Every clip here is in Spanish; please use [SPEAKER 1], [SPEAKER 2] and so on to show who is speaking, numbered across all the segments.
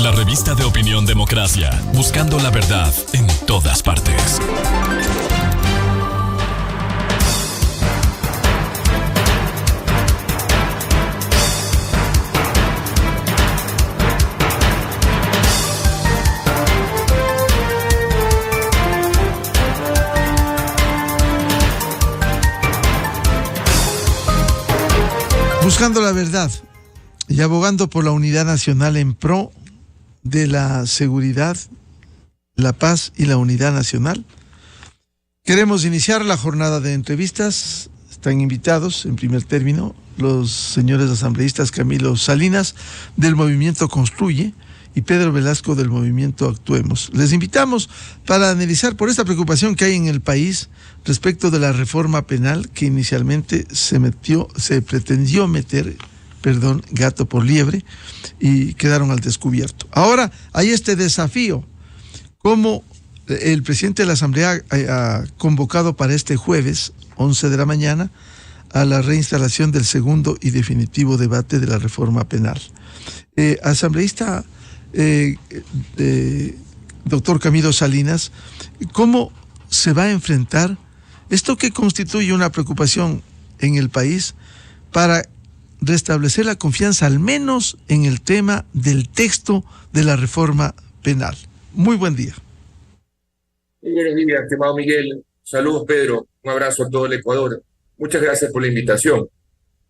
[SPEAKER 1] La revista de opinión Democracia, buscando la verdad en todas partes.
[SPEAKER 2] Buscando la verdad y abogando por la unidad nacional en pro de la seguridad, la paz y la unidad nacional. Queremos iniciar la jornada de entrevistas. Están invitados, en primer término, los señores asambleístas Camilo Salinas, del Movimiento Construye, y Pedro Velasco, del Movimiento Actuemos. Les invitamos para analizar por esta preocupación que hay en el país respecto de la reforma penal que inicialmente se pretendió meter, gato por liebre, y quedaron al descubierto. Ahora hay este desafío, como el presidente de la Asamblea ha convocado para este jueves, 11 de la mañana, a la reinstalación del segundo y definitivo debate de la reforma penal. Asambleísta doctor Camilo Salinas, ¿cómo se va a enfrentar esto que constituye una preocupación en el país para restablecer la confianza, al menos en el tema del texto de la reforma penal? Muy buen día.
[SPEAKER 3] Muy buenos días, estimado Miguel. Saludos, Pedro. Un abrazo a todo el Ecuador. Muchas gracias por la invitación.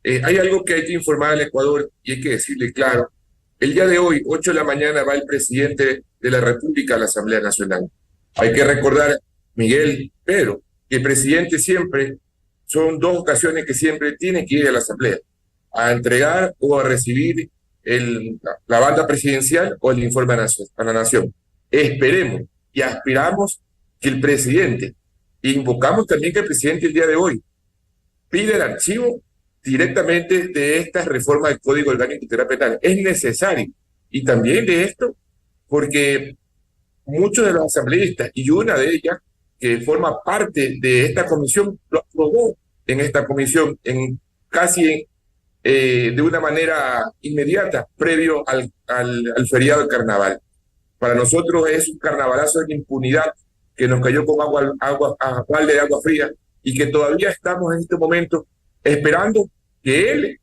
[SPEAKER 3] Hay algo que hay que informar al Ecuador y hay que decirle claro. El día de hoy, 8 de la mañana, va el presidente de la República a la Asamblea Nacional. Hay que recordar, Miguel, Pedro, que el presidente siempre, son dos ocasiones que siempre tiene que ir a la Asamblea, a entregar o a recibir la banda presidencial o el informe a la Nación. Esperemos y aspiramos que el presidente, invocamos también que el presidente el día de hoy pide el archivo directamente de esta reforma del Código Orgánico Integral Penal. Es necesario. Y también de esto, porque muchos de los asambleístas, y una de ellas, que forma parte de esta comisión, lo aprobó en esta comisión casi de una manera inmediata, previo al feriado del carnaval. Para nosotros es un carnavalazo de impunidad que nos cayó con balde de agua fría, y que todavía estamos en este momento esperando que él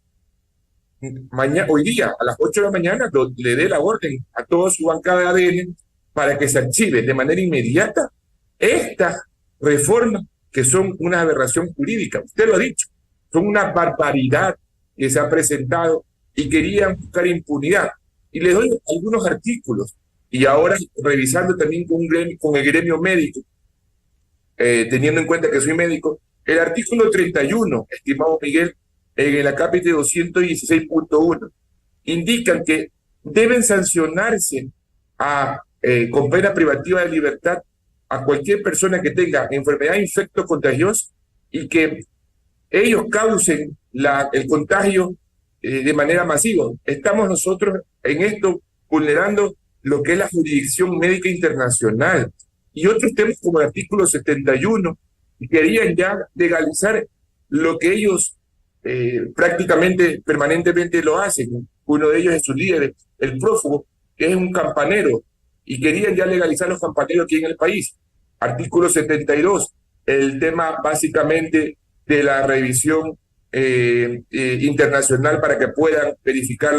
[SPEAKER 3] hoy día a las 8 de la mañana le dé la orden a toda su bancada de ADN para que se archive de manera inmediata estas reformas que son una aberración jurídica. Usted lo ha dicho, son una barbaridad que se ha presentado y querían buscar impunidad. Y les doy algunos artículos, y ahora revisando también con el gremio médico, teniendo en cuenta que soy médico, el artículo 31, estimado Miguel, en el acápite 216.1, indican que deben sancionarse con pena privativa de libertad a cualquier persona que tenga enfermedad infecto-contagiosa y que ellos causen el contagio de manera masiva. Estamos nosotros en esto vulnerando lo que es la jurisdicción médica internacional. Y otros temas como el artículo 71, querían ya legalizar lo que ellos prácticamente permanentemente lo hacen. Uno de ellos es su líder, el prófugo, que es un campanero, y querían ya legalizar los campaneros aquí en el país. Artículo 72, el tema básicamente de la revisión internacional para que puedan verificar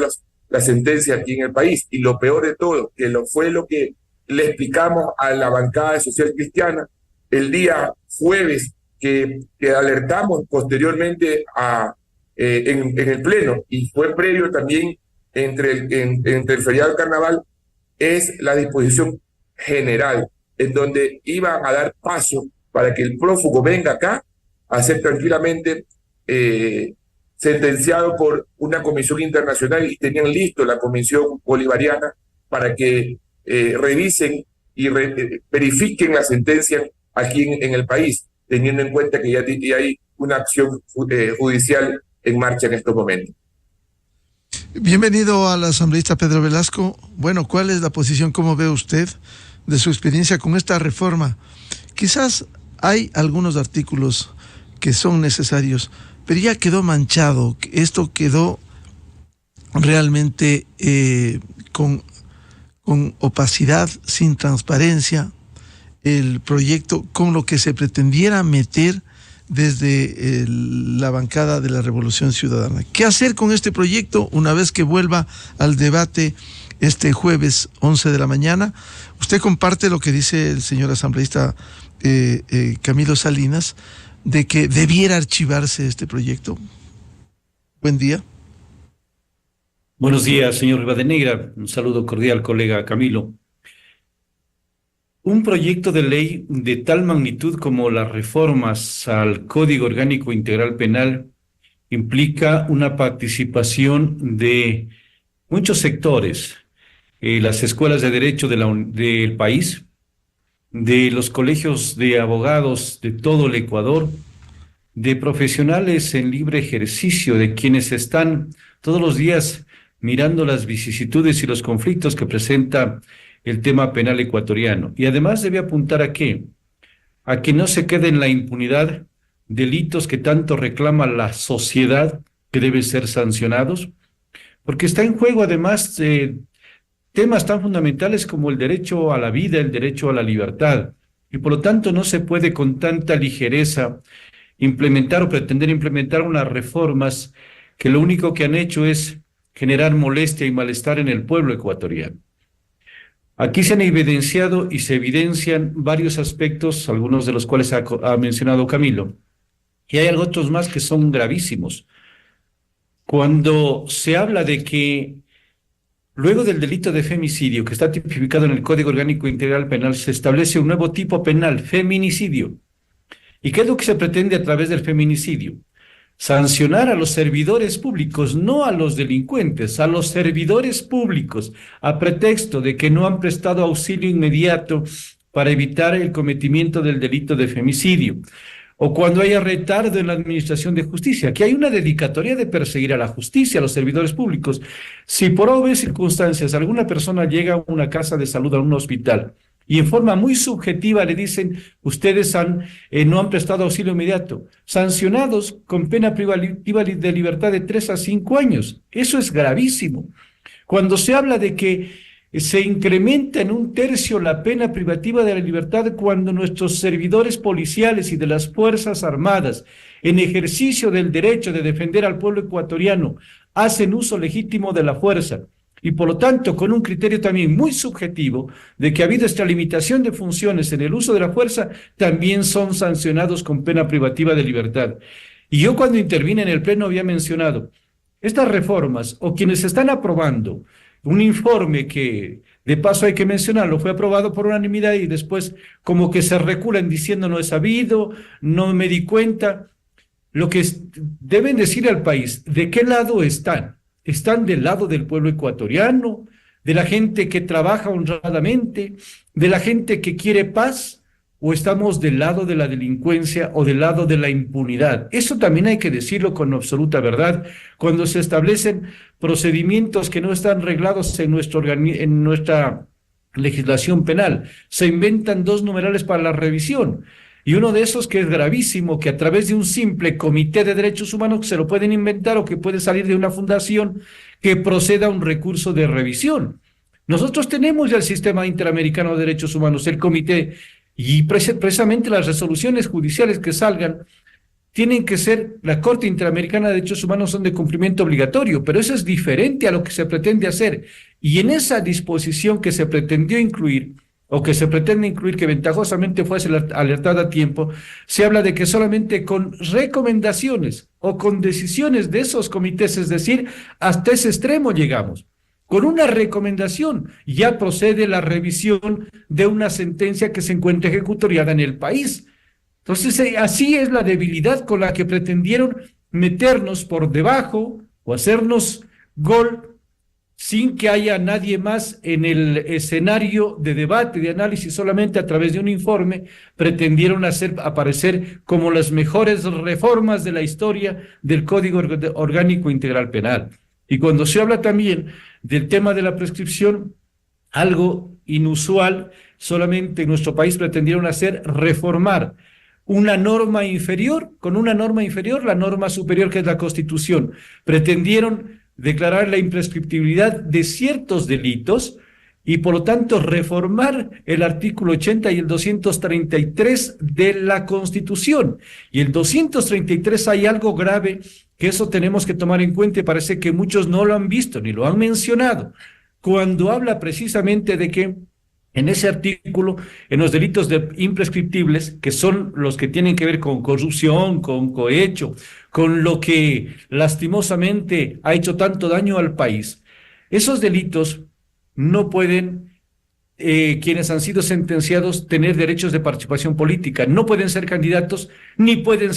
[SPEAKER 3] las sentencias aquí en el país. Y lo peor de todo, que fue lo que le explicamos a la bancada de Social Cristiana el día jueves, que alertamos posteriormente en el Pleno, y fue previo también entre el feriado del carnaval, es la disposición general, en donde iba a dar paso para que el prófugo venga acá a ser tranquilamente sentenciado por una comisión internacional, y tenían listo la comisión bolivariana para que revisen y verifiquen la sentencia aquí en el país, teniendo en cuenta que ya hay una acción judicial en marcha en estos momentos.
[SPEAKER 2] Bienvenido al asambleísta Pedro Velasco. Bueno, ¿cuál es la posición, cómo ve usted, de su experiencia con esta reforma? Quizás hay algunos artículos que son necesarios, pero ya quedó manchado. Esto quedó realmente con con opacidad, sin transparencia, el proyecto con lo que se pretendiera meter desde la bancada de la Revolución Ciudadana. ¿Qué hacer con este proyecto una vez que vuelva al debate este jueves 11 de la mañana? Usted comparte lo que dice el señor asambleísta Camilo Salinas, de que debiera archivarse este proyecto. Buen día.
[SPEAKER 4] Buenos días, señor Rivadeneira. Un saludo cordial, colega Camilo. Un proyecto de ley de tal magnitud como las reformas al Código Orgánico Integral Penal implica una participación de muchos sectores, las escuelas de derecho del país, de los colegios de abogados de todo el Ecuador, de profesionales en libre ejercicio, de quienes están todos los días mirando las vicisitudes y los conflictos que presenta el tema penal ecuatoriano. Y además debe apuntar ¿a qué? A que no se quede en la impunidad delitos que tanto reclama la sociedad, que deben ser sancionados, porque está en juego además temas tan fundamentales como el derecho a la vida, el derecho a la libertad, y por lo tanto no se puede con tanta ligereza implementar o pretender implementar unas reformas que lo único que han hecho es generar molestia y malestar en el pueblo ecuatoriano. Aquí se han evidenciado y se evidencian varios aspectos, algunos de los cuales ha mencionado Camilo, y hay otros más que son gravísimos. Cuando se habla de que luego del delito de femicidio, que está tipificado en el Código Orgánico Integral Penal, se establece un nuevo tipo penal, feminicidio. ¿Y qué es lo que se pretende a través del feminicidio? Sancionar a los servidores públicos, no a los delincuentes, a los servidores públicos, a pretexto de que no han prestado auxilio inmediato para evitar el cometimiento del delito de femicidio, o cuando haya retardo en la administración de justicia. Aquí hay una dedicatoria de perseguir a la justicia, a los servidores públicos. Si por obvias circunstancias alguna persona llega a una casa de salud, a un hospital, y en forma muy subjetiva le dicen, ustedes no han prestado auxilio inmediato, sancionados con pena privativa de libertad de 3 a 5 años. Eso es gravísimo. Cuando se habla de que se incrementa en 1/3 la pena privativa de la libertad cuando nuestros servidores policiales y de las Fuerzas Armadas, en ejercicio del derecho de defender al pueblo ecuatoriano, hacen uso legítimo de la fuerza, y por lo tanto con un criterio también muy subjetivo de que ha habido esta limitación de funciones en el uso de la fuerza, también son sancionados con pena privativa de libertad. Y yo cuando intervine en el Pleno había mencionado, estas reformas o quienes están aprobando un informe que, de paso hay que mencionarlo, fue aprobado por unanimidad y después como que se reculan diciendo no he sabido, no me di cuenta, lo que deben decir al país, ¿de qué lado están? ¿Están del lado del pueblo ecuatoriano, de la gente que trabaja honradamente, de la gente que quiere paz, o estamos del lado de la delincuencia o del lado de la impunidad? Eso también hay que decirlo con absoluta verdad. Cuando se establecen procedimientos que no están reglados en nuestra legislación penal, se inventan 2 numerales para la revisión. Y uno de esos que es gravísimo, que a través de un simple comité de derechos humanos se lo pueden inventar o que puede salir de una fundación que proceda a un recurso de revisión. Nosotros tenemos ya el Sistema Interamericano de Derechos Humanos, el comité, y precisamente las resoluciones judiciales que salgan tienen que ser, la Corte Interamericana de Derechos Humanos son de cumplimiento obligatorio, pero eso es diferente a lo que se pretende hacer. Y en esa disposición que se pretendió incluir, o que se pretende incluir, que ventajosamente fuese alertada a tiempo, se habla de que solamente con recomendaciones o con decisiones de esos comités, es decir, hasta ese extremo llegamos. Con una recomendación ya procede la revisión de una sentencia que se encuentra ejecutoriada en el país. Entonces, así es la debilidad con la que pretendieron meternos por debajo o hacernos gol sin que haya nadie más en el escenario de debate, de análisis, solamente a través de un informe, pretendieron hacer aparecer como las mejores reformas de la historia del Código Orgánico Integral Penal. Y cuando se habla también del tema de la prescripción, algo inusual, solamente en nuestro país pretendieron hacer reformar una norma inferior, con una norma inferior, la norma superior que es la Constitución. Pretendieron declarar la imprescriptibilidad de ciertos delitos y por lo tanto reformar el artículo 80 y el 233 de la Constitución. Y el 233 hay algo grave que eso tenemos que tomar en cuenta y parece que muchos no lo han visto ni lo han mencionado, cuando habla precisamente de que en ese artículo, en los delitos imprescriptibles, que son los que tienen que ver con corrupción, con cohecho, con lo que lastimosamente ha hecho tanto daño al país, esos delitos no pueden, quienes han sido sentenciados, tener derechos de participación política, no pueden ser candidatos ni pueden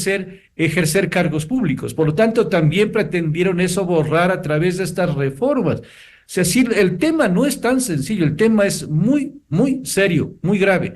[SPEAKER 4] ejercer cargos públicos. Por lo tanto, también pretendieron eso borrar a través de estas reformas. Es decir, el tema no es tan sencillo, el tema es muy, muy serio, muy grave.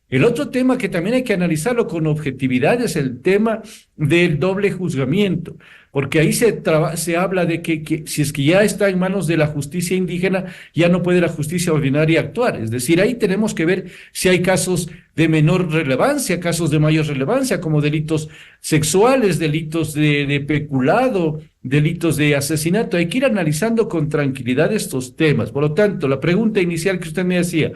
[SPEAKER 4] El otro tema que también hay que analizarlo con objetividad es el tema del doble juzgamiento, porque ahí se habla de que si es que ya está en manos de la justicia indígena, ya no puede la justicia ordinaria actuar. Es decir, ahí tenemos que ver si hay casos de menor relevancia, casos de mayor relevancia, como delitos sexuales, delitos de peculado, delitos de asesinato. Hay que ir analizando con tranquilidad estos temas. Por lo tanto, la pregunta inicial que usted me hacía,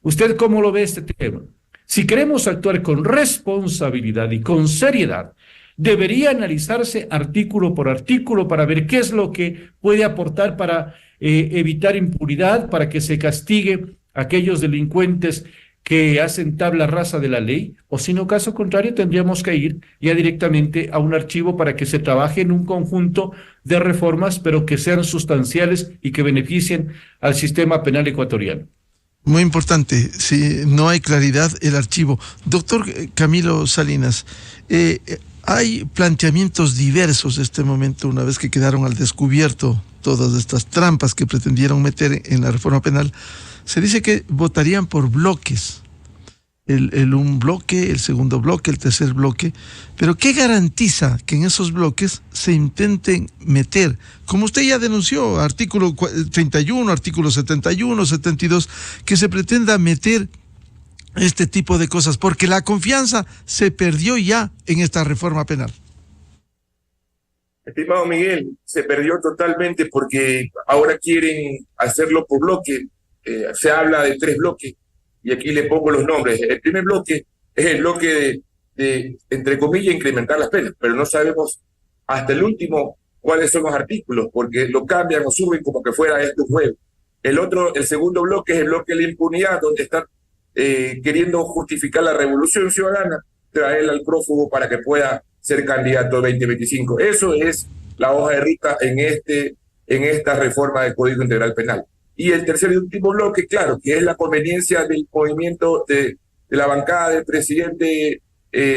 [SPEAKER 4] ¿usted cómo lo ve este tema? Si queremos actuar con responsabilidad y con seriedad, debería analizarse artículo por artículo para ver qué es lo que puede aportar para evitar impunidad, para que se castigue a aquellos delincuentes que hacen tabla rasa de la ley, o si no, caso contrario, tendríamos que ir ya directamente a un archivo para que se trabaje en un conjunto de reformas, pero que sean sustanciales y que beneficien al sistema penal ecuatoriano.
[SPEAKER 2] Muy importante, si no hay claridad, el archivo. Doctor Camilo Salinas, hay planteamientos diversos en este momento, una vez que quedaron al descubierto todas estas trampas que pretendieron meter en la reforma penal. Se dice que votarían por bloques, un bloque, el segundo bloque, el tercer bloque, pero ¿qué garantiza que en esos bloques se intenten meter, como usted ya denunció, artículo 31, artículo 71, 72, que se pretenda meter este tipo de cosas? Porque la confianza se perdió ya en esta reforma penal.
[SPEAKER 3] Estimado Miguel, se perdió totalmente porque ahora quieren hacerlo por bloque. Se habla de 3 bloques. Y aquí le pongo los nombres. El primer bloque es el bloque de entre comillas, incrementar las penas, pero no sabemos hasta el último cuáles son los artículos, porque lo cambian o suben como que fuera esto un juego. El segundo bloque es el bloque de la impunidad, donde están queriendo justificar la revolución ciudadana, traer al prófugo para que pueda ser candidato 2025. Eso es la hoja de ruta en esta reforma del Código Integral Penal. Y el tercer y último bloque, claro, que es la conveniencia del movimiento de la bancada del presidente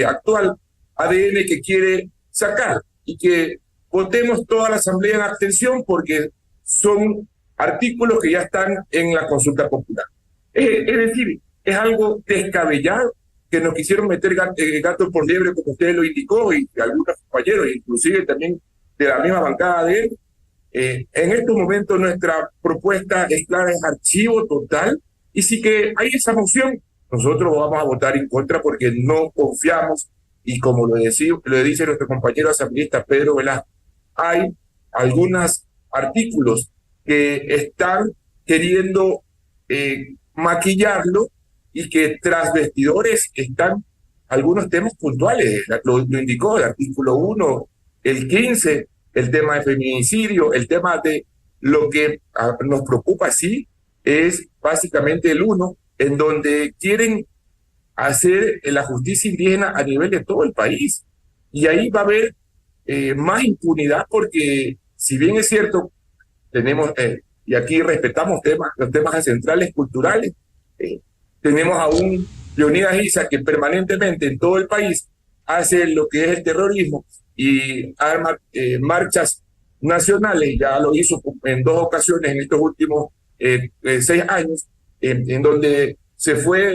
[SPEAKER 3] actual, ADN, que quiere sacar y que votemos toda la Asamblea en abstención porque son artículos que ya están en la consulta popular. Es decir, es algo descabellado que nos quisieron meter gato por liebre, como usted lo indicó, y algunos compañeros, inclusive también de la misma bancada de él. En estos momentos nuestra propuesta es clara, es archivo total, y si que hay esa moción, nosotros vamos a votar en contra porque no confiamos, y como lo dice nuestro compañero asambleísta Pedro Velasco, hay algunos artículos que están queriendo maquillarlo y que tras vestidores están algunos temas puntuales, lo indicó el artículo 1, el 15, el tema de feminicidio, el tema de lo que nos preocupa, sí, es básicamente el 1, en donde quieren hacer la justicia indígena a nivel de todo el país. Y ahí va a haber más impunidad porque, si bien es cierto, tenemos, y aquí respetamos los temas ancestrales culturales, tenemos a un Leonidas Issa que permanentemente en todo el país hace lo que es el terrorismo y arma marchas nacionales, ya lo hizo en 2 ocasiones en estos últimos 6 años, en donde se fue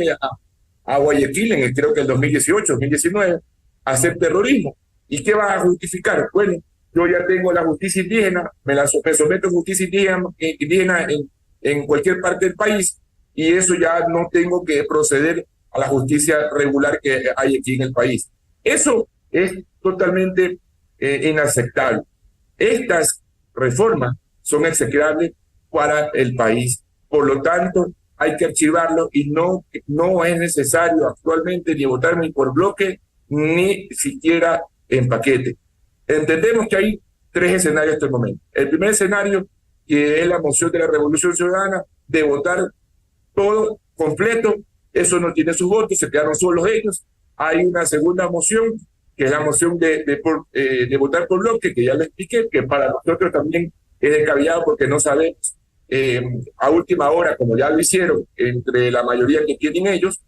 [SPEAKER 3] a Guayaquil, creo que el 2018, 2019, a hacer terrorismo. ¿Y qué va a justificar? Bueno, yo ya tengo la justicia indígena, me someto a justicia indígena en cualquier parte del país, y eso ya no tengo que proceder a la justicia regular que hay aquí en el país. Eso es totalmente inaceptable. Estas reformas son execrables para el país, Por lo tanto, hay que archivarlo y no es necesario actualmente ni votar ni por bloque, ni siquiera en paquete. Entendemos que hay tres escenarios hasta el momento. El primer escenario, que es la moción de la Revolución Ciudadana, de votar todo completo, eso no tiene sus votos, se quedaron solos ellos. Hay una segunda moción, que es la moción de votar por bloque, que ya le expliqué, que para nosotros también es descabellado porque no sabemos a última hora, como ya lo hicieron, entre la mayoría que tienen ellos,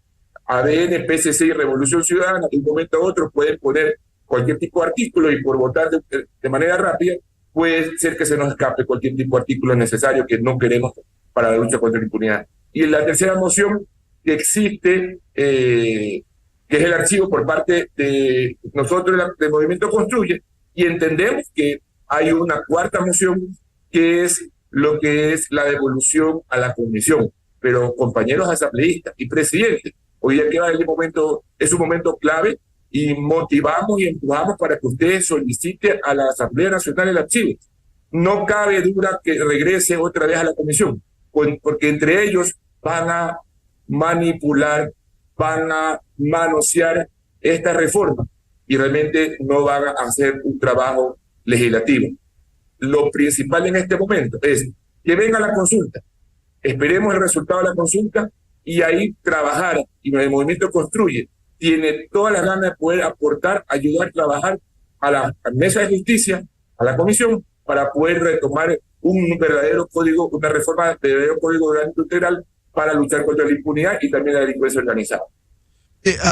[SPEAKER 3] ADN, PSC y Revolución Ciudadana, de un momento a otro pueden poner cualquier tipo de artículo y por votar de manera rápida, puede ser que se nos escape cualquier tipo de artículo necesario que no queremos para la lucha contra la impunidad. Y la tercera moción que existe, que es el archivo por parte de nosotros del Movimiento Construye, y entendemos que hay una cuarta moción que es lo que es la devolución a la comisión. Pero compañeros asambleístas y presidentes, hoy día queda el momento, es un momento clave y motivamos y empujamos para que usted solicite a la Asamblea Nacional el archivo. No cabe duda que regrese otra vez a la comisión, porque entre ellos van a manipular, van a manosear esta reforma y realmente no van a hacer un trabajo legislativo. Lo principal en este momento es que venga la consulta, esperemos el resultado de la consulta y ahí trabajar, y el Movimiento Construye tiene todas las ganas de poder aportar, ayudar a trabajar a la Mesa de Justicia, a la Comisión, para poder retomar un verdadero código, una reforma de verdadero código orgánico integral para luchar contra la impunidad y también la delincuencia organizada.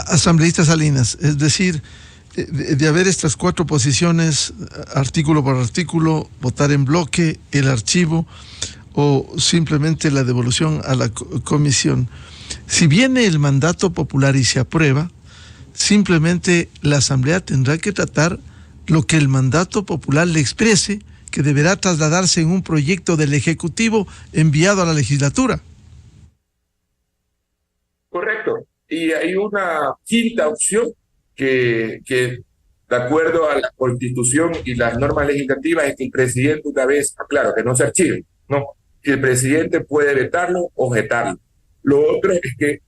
[SPEAKER 2] Asambleísta Salinas, es decir, de haber estas cuatro posiciones, artículo por artículo, votar en bloque, el archivo o simplemente la devolución a la comisión. Si viene el mandato popular y se aprueba, simplemente la Asamblea tendrá que tratar lo que el mandato popular le exprese, que deberá trasladarse en un proyecto del Ejecutivo enviado a la legislatura.
[SPEAKER 3] Correcto. Y hay una quinta opción que de acuerdo a la Constitución y las normas legislativas, es que el presidente una vez, claro, que no se archive, no, que el presidente puede vetarlo o vetarlo. Lo otro es que,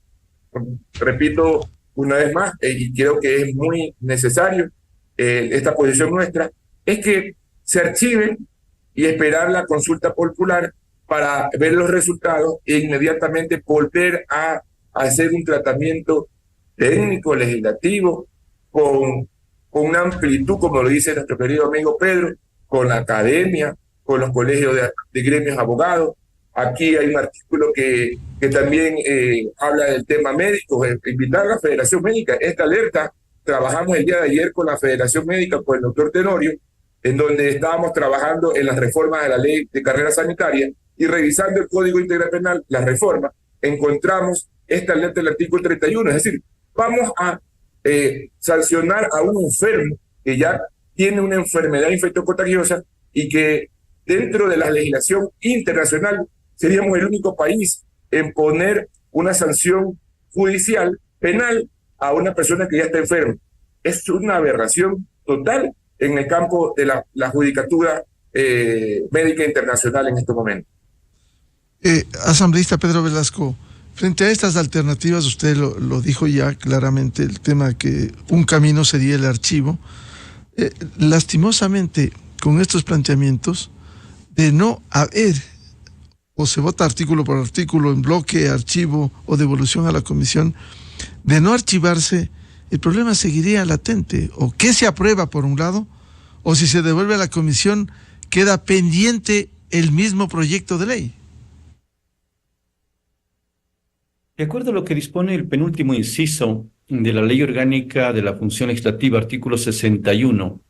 [SPEAKER 3] repito una vez más, y creo que es muy necesario esta posición nuestra, es que se archiven y esperar la consulta popular para ver los resultados e inmediatamente volver a hacer un tratamiento técnico, legislativo, con una amplitud, como lo dice nuestro querido amigo Pedro, con la academia, con los colegios de gremios abogados. Aquí hay un artículo que también habla del tema médico, invitar a la Federación Médica. Esta alerta, trabajamos el día de ayer con la Federación Médica, con el doctor Tenorio, en donde estábamos trabajando en las reformas de la ley de carrera sanitaria y revisando el Código Integral Penal, la reforma, encontramos esta alerta del artículo 31, es decir, vamos a sancionar a un enfermo que ya tiene una enfermedad infectocontagiosa y que dentro de la legislación internacional seríamos el único país en poner una sanción judicial penal a una persona que ya está enferma. Es una aberración total en el campo de la judicatura médica internacional en este momento.
[SPEAKER 2] Asambleísta Pedro Velasco, frente a estas alternativas, usted lo dijo ya claramente, el tema que un camino sería el archivo. Lastimosamente, con estos planteamientos, de no haber, o se vota artículo por artículo, en bloque, archivo o devolución a la comisión, de no archivarse, el problema seguiría latente. O que se aprueba por un lado, o si se devuelve a la comisión, queda pendiente el mismo proyecto de ley.
[SPEAKER 4] De acuerdo a lo que dispone el penúltimo inciso de la Ley Orgánica de la Función Legislativa, artículo 61,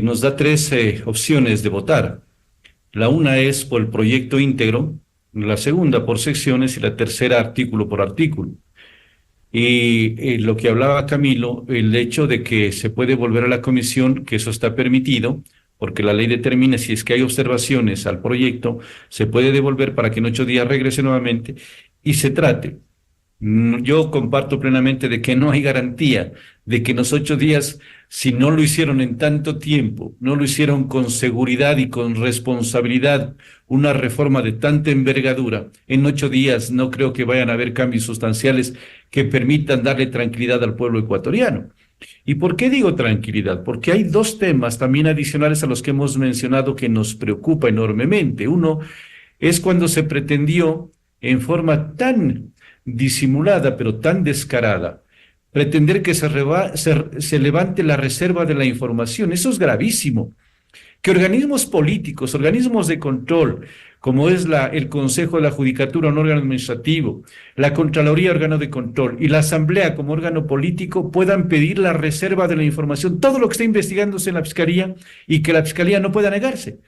[SPEAKER 4] nos da tres opciones de votar. La una es por el proyecto íntegro, la segunda por secciones y la tercera artículo por artículo. Y lo que hablaba Camilo, el hecho de que se puede volver a la comisión, que eso está permitido, porque la ley determina si es que hay observaciones al proyecto, se puede devolver para que en 8 días regrese nuevamente y se trate. Yo comparto plenamente de que no hay garantía de que en los 8 días, si no lo hicieron en tanto tiempo, no lo hicieron con seguridad y con responsabilidad, una reforma de tanta envergadura, en 8 días no creo que vayan a haber cambios sustanciales que permitan darle tranquilidad al pueblo ecuatoriano. ¿Y por qué digo tranquilidad? Porque hay 2 temas también adicionales a los que hemos mencionado que nos preocupa enormemente. Uno es cuando se pretendió en forma tan disimulada, pero tan descarada, pretender que se levante la reserva de la información. Eso es gravísimo. Que organismos políticos, organismos de control, como es el Consejo de la Judicatura, un órgano administrativo, la Contraloría, órgano de control, y la Asamblea como órgano político, puedan pedir la reserva de la información, todo lo que está investigándose en la Fiscalía, y que la Fiscalía no pueda negarse,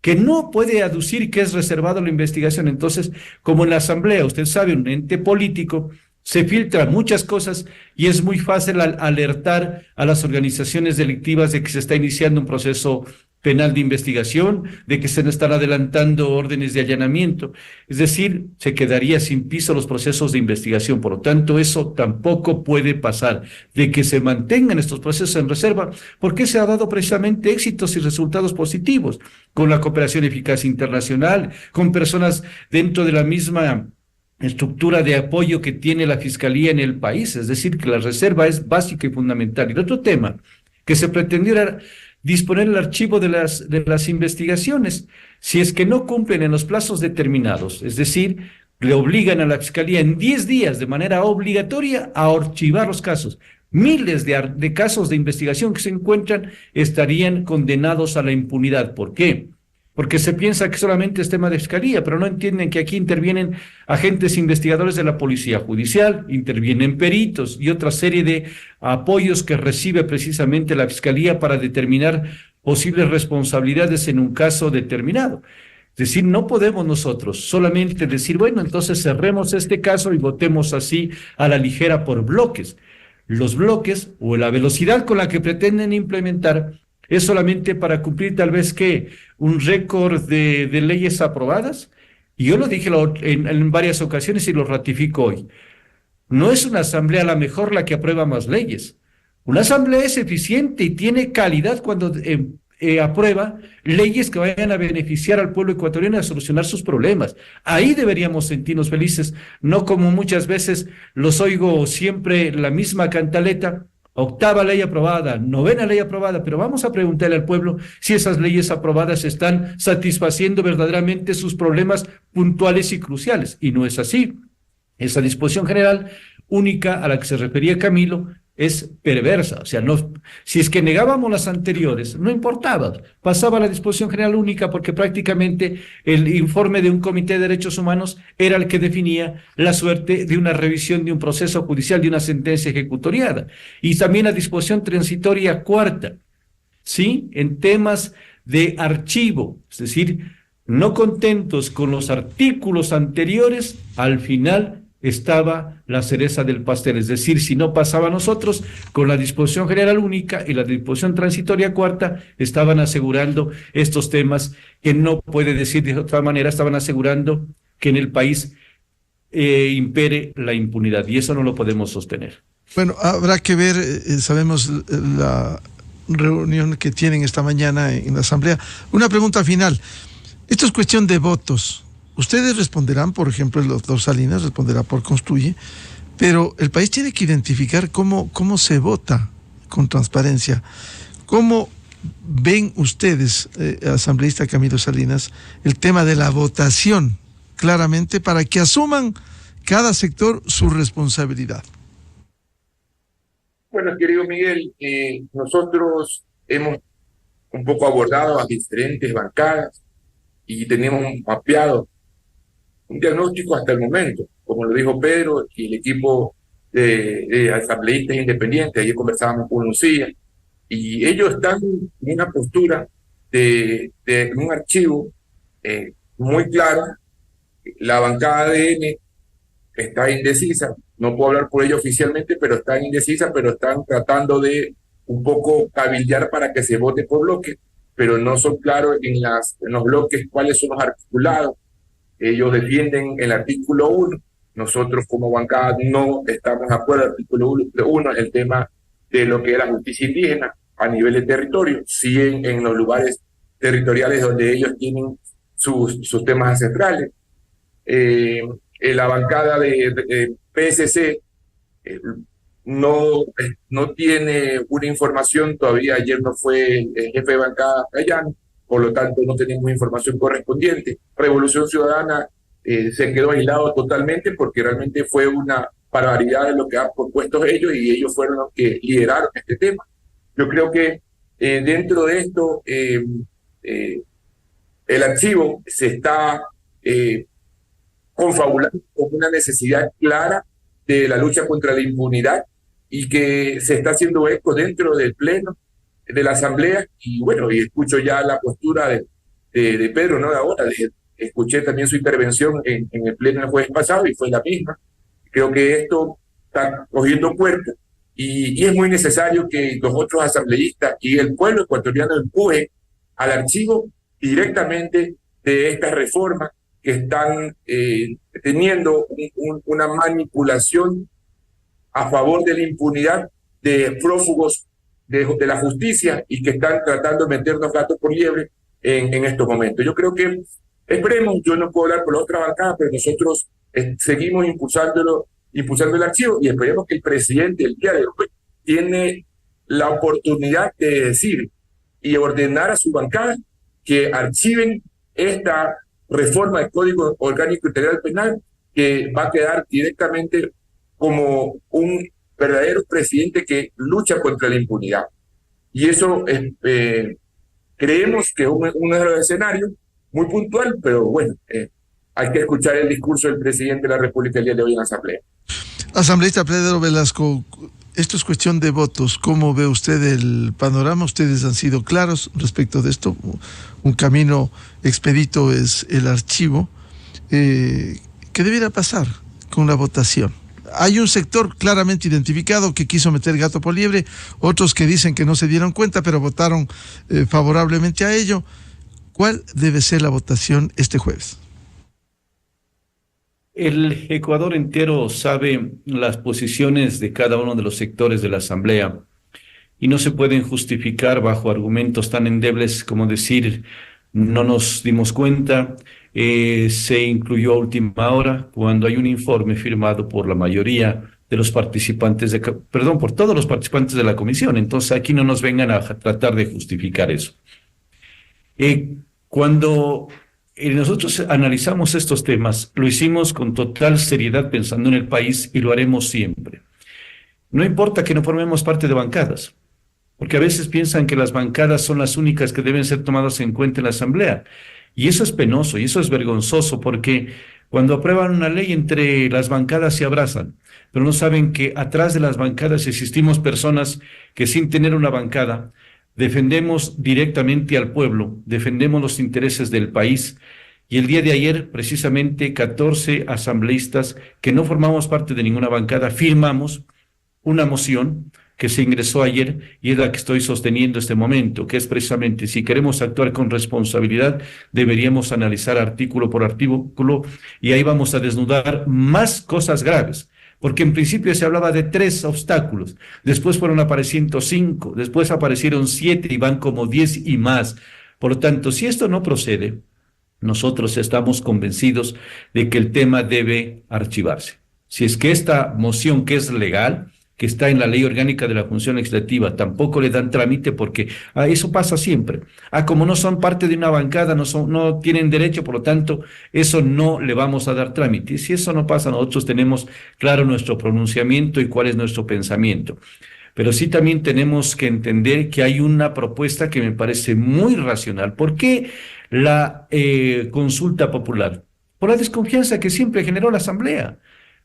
[SPEAKER 4] que no puede aducir que es reservado la investigación. Entonces, como en la Asamblea, usted sabe, un ente político, se filtran muchas cosas y es muy fácil alertar a las organizaciones delictivas de que se está iniciando un proceso penal de investigación, de que se están adelantando órdenes de allanamiento. Es decir, se quedaría sin piso los procesos de investigación. Por lo tanto, eso tampoco puede pasar, de que se mantengan estos procesos en reserva, porque se ha dado precisamente éxitos y resultados positivos con la cooperación eficaz internacional, con personas dentro de la misma estructura de apoyo que tiene la Fiscalía en el país. Es decir, que la reserva es básica y fundamental. Y el otro tema, que se pretendiera disponer el archivo de las investigaciones, si es que no cumplen en los plazos determinados, es decir, le obligan a la Fiscalía en 10 días de manera obligatoria a archivar los casos. Miles de casos de investigación que se encuentran estarían condenados a la impunidad. ¿Por qué? Porque se piensa que solamente es tema de Fiscalía, pero no entienden que aquí intervienen agentes investigadores de la Policía Judicial, intervienen peritos y otra serie de apoyos que recibe precisamente la Fiscalía para determinar posibles responsabilidades en un caso determinado. Es decir, no podemos nosotros solamente decir, bueno, entonces cerremos este caso y votemos así a la ligera por bloques. Los bloques o la velocidad con la que pretenden implementar es solamente para cumplir tal vez que un récord de leyes aprobadas. Y yo lo dije en varias ocasiones y lo ratifico hoy. No es una asamblea la mejor la que aprueba más leyes. Una asamblea es eficiente y tiene calidad cuando aprueba leyes que vayan a beneficiar al pueblo ecuatoriano a solucionar sus problemas. Ahí deberíamos sentirnos felices, no como muchas veces los oigo siempre la misma cantaleta. 8ª ley aprobada, 9ª ley aprobada, pero vamos a preguntarle al pueblo si esas leyes aprobadas están satisfaciendo verdaderamente sus problemas puntuales y cruciales. Y no es así. Esa disposición general única a la que se refería Camilo es perversa. O sea, no, si es que negábamos las anteriores, no importaba, pasaba la disposición general única porque prácticamente el informe de un comité de derechos humanos era el que definía la suerte de una revisión de un proceso judicial, de una sentencia ejecutoriada. Y también la disposición transitoria 4ª, ¿sí? En temas de archivo, es decir, no contentos con los artículos anteriores, al final estaba la cereza del pastel, es decir, si no pasaba a nosotros, con la disposición general única y la disposición transitoria 4ª, estaban asegurando estos temas que no puede decir de otra manera, estaban asegurando que en el país impere la impunidad, y eso no lo podemos sostener.
[SPEAKER 2] Bueno, habrá que ver, sabemos la reunión que tienen esta mañana en la Asamblea. Una pregunta final, esto es cuestión de votos. Ustedes responderán, por ejemplo, el doctor Salinas responderá por Construye, pero el país tiene que identificar cómo se vota con transparencia. ¿Cómo ven ustedes, asambleísta Camilo Salinas, el tema de la votación claramente para que asuman cada sector su responsabilidad?
[SPEAKER 3] Bueno, querido Miguel, nosotros hemos un poco abordado a diferentes bancadas y tenemos mapeado un diagnóstico hasta el momento, como lo dijo Pedro y el equipo de asambleístas independientes. Ayer conversábamos con Lucía y ellos están en una postura de un archivo muy claro. La bancada de ADN está indecisa, no puedo hablar por ello oficialmente, pero está indecisa, pero están tratando de un poco cabildear para que se vote por bloque, pero no son claros en los bloques cuáles son los articulados. Ellos defienden el artículo 1, nosotros como bancada no estamos de acuerdo al artículo 1, el tema de lo que es la justicia indígena a nivel de territorio, sí en los lugares territoriales donde ellos tienen sus temas ancestrales. La bancada de PSC no tiene una información, todavía ayer no fue el jefe de bancada allá, por lo tanto no tenemos información correspondiente. Revolución Ciudadana se quedó aislado totalmente porque realmente fue una barbaridad de lo que han propuesto ellos y ellos fueron los que lideraron este tema. Yo creo que dentro de esto el archivo se está confabulando con una necesidad clara de la lucha contra la impunidad y que se está haciendo eco dentro del pleno de la asamblea. Y bueno, y escucho ya la postura de Pedro, no de ahora, escuché también su intervención en el pleno el jueves pasado y fue la misma. Creo que esto está cogiendo cuerpo y es muy necesario que los otros asambleístas y el pueblo ecuatoriano empuje al archivo directamente de estas reformas que están teniendo una manipulación a favor de la impunidad de prófugos de la justicia y que están tratando de meternos gatos por liebre en estos momentos. Yo creo que esperemos, yo no puedo hablar por la otra bancada, pero nosotros seguimos impulsando el archivo y esperemos que el presidente el día de hoy tiene la oportunidad de decir y ordenar a su bancada que archiven esta reforma del Código Orgánico Integral Penal, que va a quedar directamente como un verdadero presidente que lucha contra la impunidad. Y eso creemos que es un escenario muy puntual, pero bueno, hay que escuchar el discurso del presidente de la República el día de hoy en la Asamblea.
[SPEAKER 2] Asambleísta Pedro Velasco, esto es cuestión de votos. ¿Cómo ve usted el panorama? Ustedes han sido claros respecto de esto. Un camino expedito es el archivo. ¿Qué debiera pasar con la votación? Hay un sector claramente identificado que quiso meter gato por liebre, otros que dicen que no se dieron cuenta, pero votaron favorablemente a ello. ¿Cuál debe ser la votación este jueves?
[SPEAKER 4] El Ecuador entero sabe las posiciones de cada uno de los sectores de la Asamblea y no se pueden justificar bajo argumentos tan endebles como decir no nos dimos cuenta, se incluyó a última hora cuando hay un informe firmado por la mayoría de los participantes, por todos los participantes de la comisión. Entonces aquí no nos vengan a tratar de justificar eso. Cuando nosotros analizamos estos temas, lo hicimos con total seriedad pensando en el país y lo haremos siempre. No importa que no formemos parte de bancadas, porque a veces piensan que las bancadas son las únicas que deben ser tomadas en cuenta en la Asamblea. Y eso es penoso y eso es vergonzoso porque cuando aprueban una ley entre las bancadas se abrazan, pero no saben que atrás de las bancadas existimos personas que sin tener una bancada defendemos directamente al pueblo, defendemos los intereses del país. Y el día de ayer, precisamente, 14 asambleístas que no formamos parte de ninguna bancada firmamos una moción que se ingresó ayer y es la que estoy sosteniendo este momento, que es precisamente, si queremos actuar con responsabilidad, deberíamos analizar artículo por artículo y ahí vamos a desnudar más cosas graves. Porque en principio se hablaba de 3 obstáculos, después fueron apareciendo 5, después aparecieron 7 y van como 10 y más. Por lo tanto, si esto no procede, nosotros estamos convencidos de que el tema debe archivarse. Si es que esta moción, que es legal, que está en la Ley Orgánica de la Función Legislativa, tampoco le dan trámite porque eso pasa siempre. Como no son parte de una bancada, no tienen derecho, por lo tanto, eso no le vamos a dar trámite. Y si eso no pasa, nosotros tenemos claro nuestro pronunciamiento y cuál es nuestro pensamiento. Pero sí también tenemos que entender que hay una propuesta que me parece muy racional. ¿Por qué la consulta popular? Por la desconfianza que siempre generó la Asamblea.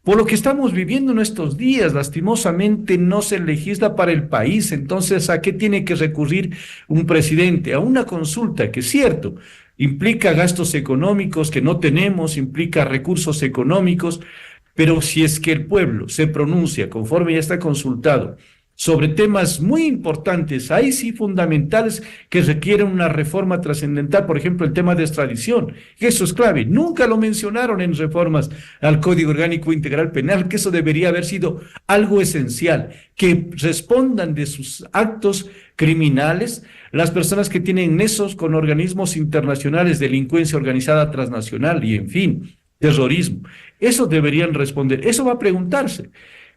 [SPEAKER 4] Por lo que estamos viviendo en estos días, lastimosamente no se legisla para el país. Entonces, ¿a qué tiene que recurrir un presidente? A una consulta que es cierto, implica gastos económicos que no tenemos, implica recursos económicos, pero si es que el pueblo se pronuncia conforme ya está consultado sobre temas muy importantes, ahí sí fundamentales, que requieren una reforma trascendental, por ejemplo, el tema de extradición, que eso es clave. Nunca lo mencionaron en reformas al Código Orgánico Integral Penal, que eso debería haber sido algo esencial, que respondan de sus actos criminales las personas que tienen nexos con organismos internacionales, delincuencia organizada transnacional y, en fin, terrorismo. Eso deberían responder, eso va a preguntarse.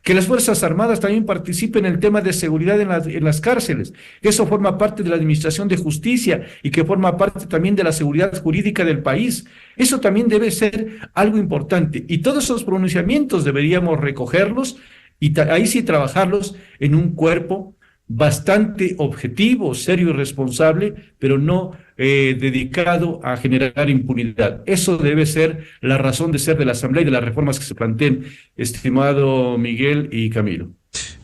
[SPEAKER 4] Que las Fuerzas Armadas también participen en el tema de seguridad en las cárceles, que eso forma parte de la administración de justicia y que forma parte también de la seguridad jurídica del país. Eso también debe ser algo importante. Y todos esos pronunciamientos deberíamos recogerlos y ahí sí trabajarlos en un cuerpo bastante objetivo, serio y responsable, pero no dedicado a generar impunidad. Eso debe ser la razón de ser de la Asamblea y de las reformas que se planteen, estimado Miguel y Camilo.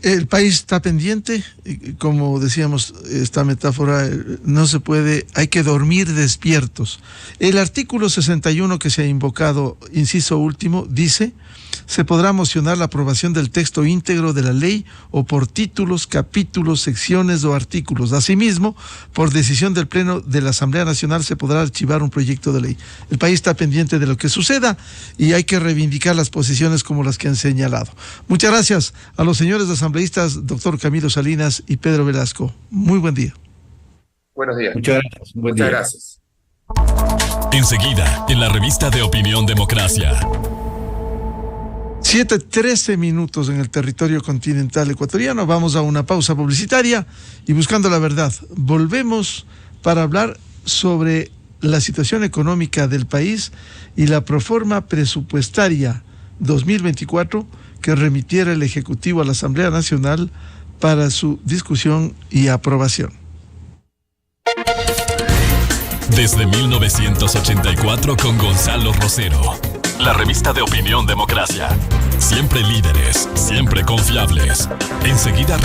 [SPEAKER 2] El país está pendiente, como decíamos, esta metáfora no se puede, hay que dormir despiertos. El artículo 61 que se ha invocado, inciso último, dice: se podrá mocionar la aprobación del texto íntegro de la ley o por títulos, capítulos, secciones o artículos. Asimismo, por decisión del Pleno de la Asamblea Nacional se podrá archivar un proyecto de ley. El país está pendiente de lo que suceda y hay que reivindicar las posiciones como las que han señalado. Muchas gracias a los señores asambleístas, doctor Camilo Salinas y Pedro Velasco. Muy buen día.
[SPEAKER 3] Buenos días.
[SPEAKER 4] Muchas gracias.
[SPEAKER 3] Muchas gracias.
[SPEAKER 1] Enseguida, en la revista de Opinión Democracia.
[SPEAKER 2] 7:13 minutos en el territorio continental ecuatoriano. Vamos a una pausa publicitaria y buscando la verdad. Volvemos para hablar sobre la situación económica del país y la proforma presupuestaria 2024 que remitiera el Ejecutivo a la Asamblea Nacional para su discusión y aprobación.
[SPEAKER 1] Desde 1984 con Gonzalo Rosero. La revista de Opinión Democracia. Siempre líderes, siempre confiables. Enseguida